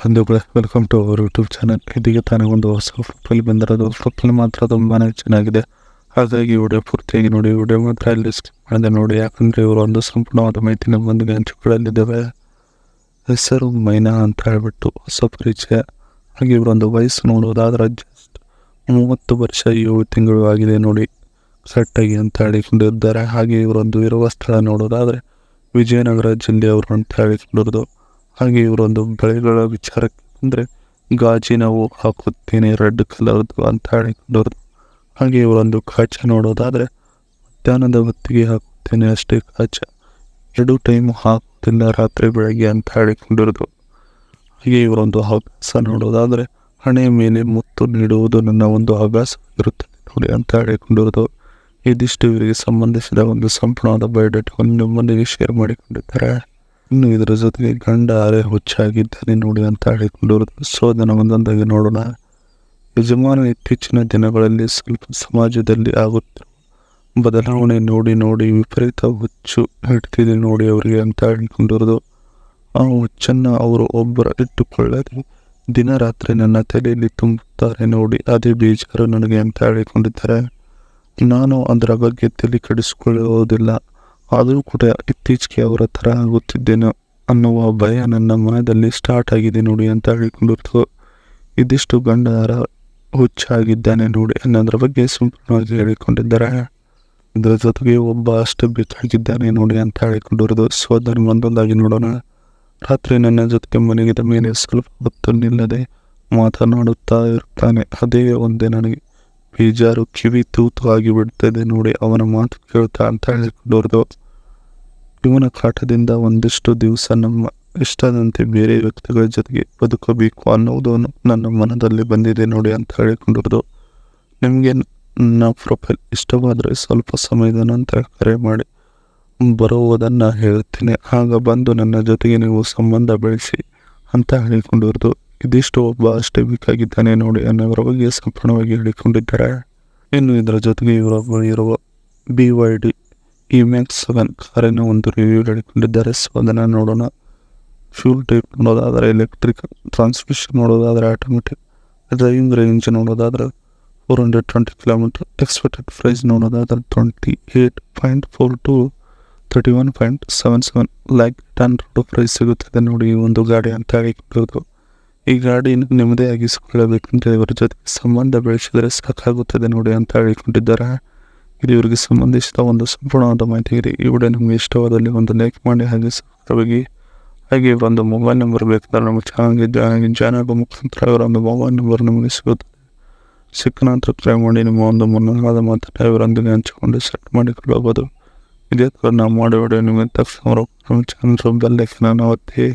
ಬಂಧುಗಳೇ, welcome to our YouTube channel. ಇದೀಗ ತಾನೇ ಒಂದು ಹೊಸ ಪ್ರೊಫೈಲ್ ಬಂದಿರೋದು. ಪ್ರೊಫೈಲ್ ಮಾತ್ರ ತುಂಬಾ ಚೆನ್ನಾಗಿದೆ, ಹಾಗಾಗಿ ವಿಡಿಯೋ ಪೂರ್ತಿಯಾಗಿ ನೋಡಿ. ವಿಡಿಯೋ ಮಾತ್ರ ಅಲ್ಲಿ ಸ್ಕಿಪ್ ಮಾಡಿದೆ ನೋಡಿ, ಯಾಕಂದರೆ ಇವರು ಒಂದು ಸಂಪೂರ್ಣವಾದ ಮಾಹಿತಿ ನಮ್ಮೊಂದಿಗೆ ಹಂಚಿಕೊಳ್ಳಲಿದ್ದೇವೆ. ಹೆಸರು ಮೈನಾ ಅಂತ ಹೇಳ್ಬಿಟ್ಟು ಹೊಸ ಪರಿಚಯ. ಹಾಗೆ ಇವರೊಂದು ವಯಸ್ಸು ನೋಡೋದಾದ್ರೆ ಜಸ್ಟ್ 30 ವರ್ಷ 7 ತಿಂಗಳು ಆಗಿದೆ ನೋಡಿ, ಸೆಟ್ಟಾಗಿ ಅಂತ ಹೇಳಿಕೊಂಡಿದ್ದಾರೆ. ಹಾಗೆ ಇವರೊಂದು ಇರುವ ಸ್ಥಳ ನೋಡೋದಾದರೆ ವಿಜಯನಗರ ಜಿಲ್ಲೆಯವರು ಅಂತ ಹೇಳಿಕೊಂಡಿರೋದು. ಹಾಗೆ ಇವರೊಂದು ಬೆಳೆಗಳ ವಿಚಾರಕ್ಕೆ ಬಂದರೆ ಗಾಜಿನ ಹೂ ಹಾಕುತ್ತೇನೆ ರೆಡ್ ಕಲರ್ದು ಅಂತ ಹೇಳಿಕೊಂಡವ್ರದ್ದು. ಹಾಗೆ ಇವರೊಂದು ಕಾಚ ನೋಡೋದಾದರೆ ಮಧ್ಯಾಹ್ನದ ಹೊತ್ತಿಗೆ ಹಾಕುತ್ತೇನೆ ಅಷ್ಟೇ ಕಾಚ, 2 ಟೈಮ್ ಹಾಕುತ್ತಿಲ್ಲ ರಾತ್ರಿ ಬೆಳಗ್ಗೆ ಅಂತ ಹೇಳಿಕೊಂಡಿರೋದು. ಹಾಗೆ ಇವರೊಂದು ಹವ್ಯಾಸ ನೋಡೋದಾದರೆ ಹಣೆಯ ಮೇಲೆ ಮುತ್ತು ನೀಡುವುದು ನನ್ನ ಒಂದು ಹವ್ಯಾಸ ಇರುತ್ತದೆ ನೋಡಿ ಅಂತ ಹೇಳಿಕೊಂಡಿರೋದು. ಇದಿಷ್ಟು ಇವರಿಗೆ ಸಂಬಂಧಿಸಿದ ಒಂದು ಸಂಪೂರ್ಣವಾದ ಬಯೋಡೇಟಾವನ್ನು ನಿಮ್ಮೊಂದಿಗೆ ಶೇರ್ ಮಾಡಿಕೊಂಡಿದ್ದಾರೆ. ಇನ್ನು ಇದರ ಜೊತೆಗೆ ಗಂಡ ಅರೆ ಹುಚ್ಚಾಗಿದ್ದಾನೆ ನೋಡಿ ಅಂತ ಹೇಳಿಕೊಂಡಿರೋದು. ಸೊ ಅದನ್ನು ಒಂದೊಂದಾಗಿ ನೋಡೋಣ. ಯಜಮಾನ ಇತ್ತೀಚಿನ ದಿನಗಳಲ್ಲಿ ಸ್ವಲ್ಪ ಸಮಾಜದಲ್ಲಿ ಆಗುತ್ತಿರುವ ಬದಲಾವಣೆ ನೋಡಿ ನೋಡಿ ವಿಪರೀತ ಹುಚ್ಚು ಹಿಡ್ತಿದೆ ನೋಡಿ ಅವರಿಗೆ ಅಂತ ಹೇಳಿಕೊಂಡಿರೋದು. ಆ ಹುಚ್ಚನ್ನು ಅವರು ಒಬ್ಬರ ಇಟ್ಟುಕೊಳ್ಳದೆ ದಿನ ರಾತ್ರಿ ನನ್ನ ತಲೆಯಲ್ಲಿ ತುಂಬುತ್ತಾರೆ ನೋಡಿ, ಅದೇ ಬೇಜಾರು ನನಗೆ ಅಂತ ಹೇಳಿಕೊಂಡಿದ್ದಾರೆ. ನಾನು ಅದರ ಬಗ್ಗೆ ತಲೆ ಕೆಡಿಸಿಕೊಳ್ಳುವುದಿಲ್ಲ, ಆದರೂ ಕೂಡ ಇತ್ತೀಚೆಗೆ ಅವರ ಥರ ಆಗುತ್ತಿದ್ದೇನೆ ಅನ್ನುವ ಭಯ ನನ್ನ ಮನದಲ್ಲಿ ಸ್ಟಾರ್ಟ್ ಆಗಿದೆ ನೋಡಿ ಅಂತ ಹೇಳಿಕೊಂಡಿರ್ತು. ಇದಿಷ್ಟು ಗಂಡರ ಹುಚ್ಚಾಗಿದ್ದಾನೆ ನೋಡಿ ಅನ್ನೋದ್ರ ಬಗ್ಗೆ ಸಂಪೂರ್ಣವಾಗಿ ಹೇಳಿಕೊಂಡಿದ್ದಾರೆ. ಇದರ ಜೊತೆಗೆ ಒಬ್ಬ ಅಷ್ಟು ಬೇಕಾಗಿದ್ದಾನೆ ನೋಡಿ ಅಂತ ಹೇಳಿಕೊಂಡಿರೋದು. ಸೊ ಅದನ್ನು ಒಂದೊಂದಾಗಿ ನೋಡೋಣ. ರಾತ್ರಿ ನನ್ನ ಜೊತೆಗೆ ಮನೆಗಿದ ಮೇಲೆ ಸ್ವಲ್ಪ ಹೊತ್ತು ನಿಲ್ಲದೆ ಮಾತನಾಡುತ್ತಾ ಇರ್ತಾನೆ, ಅದೇ ಒಂದೇ ನನಗೆ ಬೇಜಾರು, ಕಿವಿ ತೂತು ಆಗಿ ಬಿಡ್ತದೆ ನೋಡಿ ಅವನ ಮಾತು ಕೇಳ್ತಾ ಅಂತ ಹೇಳಿಕೊಂಡವ್ರದು. ಇವನ ಕಾಟದಿಂದ ಒಂದಿಷ್ಟು ದಿವಸ ನಮ್ಮ ಇಷ್ಟದಂತೆ ಬೇರೆ ವ್ಯಕ್ತಿಗಳ ಜೊತೆಗೆ ಬದುಕಬೇಕು ಅನ್ನೋದು ನನ್ನ ಮನದಲ್ಲಿ ಬಂದಿದೆ ನೋಡಿ ಅಂತ ಹೇಳಿಕೊಂಡಿರೋದು. ನಿಮಗೆ ನನ್ನ ಪ್ರೊಫೈಲ್ ಇಷ್ಟವಾದರೆ ಸ್ವಲ್ಪ ಸಮಯದ ನಂತರ ಕರೆ ಮಾಡಿ ಬರುವುದನ್ನು ಹೇಳ್ತೀನಿ, ಆಗ ಬಂದು ನನ್ನ ಜೊತೆಗೆ ನೀವು ಸಂಬಂಧ ಬೆಳೆಸಿ ಅಂತ ಹೇಳಿಕೊಂಡಿರೋದು. ಇದಿಷ್ಟು ಒಬ್ಬ ಅಷ್ಟೇ ಬೇಕಾಗಿದ್ದಾನೆ ನೋಡಿ ಅನ್ನೋರ ಬಗ್ಗೆ ಸಂಪೂರ್ಣವಾಗಿ ಹೇಳಿಕೊಂಡಿದ್ದಾರೆ. ಇನ್ನು ಇದರ ಜೊತೆಗೆ ಇರುವ Byd Emax 7 ಕಾರಿನ ಒಂದು ರಿವ್ಯೂ ಹೇಳಿಕೊಂಡಿದ್ದಾರೆ. ಸೊ ಅದನ್ನು ನೋಡೋಣ. ಫ್ಯೂಲ್ ಟೈಪ್ ನೋಡೋದಾದರೆ ಎಲೆಕ್ಟ್ರಿಕಲ್, ಟ್ರಾನ್ಸ್ಮಿಷನ್ ನೋಡೋದಾದರೆ ಆಟೋಮೆಟಿಕ್, ಡ್ರೈವಿಂಗ್ ರೇಂಜ್ ನೋಡೋದಾದರೆ 420 ಕಿಲೋಮೀಟರ್, ಎಕ್ಸ್ಪೆಕ್ಟೆಡ್ ಪ್ರೈಸ್ ನೋಡೋದಾದರೆ 28.4 to 31.77 lakh on road price ಸಿಗುತ್ತದೆ ನೋಡಿ ಈ ಒಂದು ಗಾಡಿ ಅಂತ ಹೇಳಿಕೊಂಡಿರೋದು. ಈ ಗಾಡಿ ನಿಮ್ಮದೇ ಆಗಿಸಿಕೊಳ್ಳಬೇಕಂದ್ರೆ ಇವರ ಜೊತೆಗೆ ಸಂಬಂಧ ಬೆಳೆಸಿದರೆ ಸಾಕಾಗುತ್ತದೆ ನೋಡಿ ಅಂತ ಹೇಳಿಕೊಂಡಿದ್ದಾರೆ. ಇದು ಇವರಿಗೆ ಸಂಬಂಧಿಸಿದ ಒಂದು ಸಂಪೂರ್ಣವಾದ ಮಾಹಿತಿ ಇದೆ. ಈ ವಿಡಿಯೋ ನಿಮಗೆ ಇಷ್ಟವಾದಲ್ಲಿ ಒಂದು ಲೈಕ್ ಮಾಡಿ, ಹಾಗೆ ಸಬ್ಸ್ಕ್ರೈಬ್. ಹಾಗೆ ಒಂದು ಮೊಬೈಲ್ ನಂಬರ್ ಬೇಕಾದ್ರೆ ನಮ್ಮ ಚಾನಲ್ಗೆ ಜಾಯ್ನ್ ಆಗೋ ಮುಖಾಂತರ ಇವರೊಂದು ಮೊಬೈಲ್ ನಂಬರ್ ನಿಮಗೆ ಸಿಗುತ್ತದೆ. ಸಿಕ್ಕ ನಂತರ ಟ್ರೈ ಮಾಡಿ ನಿಮ್ಮ ಒಂದು ಮುನ್ನೋಟವಾದ ಮಾತನ್ನು ಇವರೊಂದಿಗೆ ಹಂಚಿಕೊಂಡು ಸೆಟ್ ಮಾಡಿಕೊಳ್ಳಬಹುದು. ಇದೇ ಥರ ನಾವು ಮಾಡೋ ವಿಡಿಯೋ ನಿಮಗೆ ತಕ್ಷಣ ನಮ್ಮ ಚಾನಲ್ ಬೆಲ್ ಐಕಾನ್ ಒತ್ತಿ.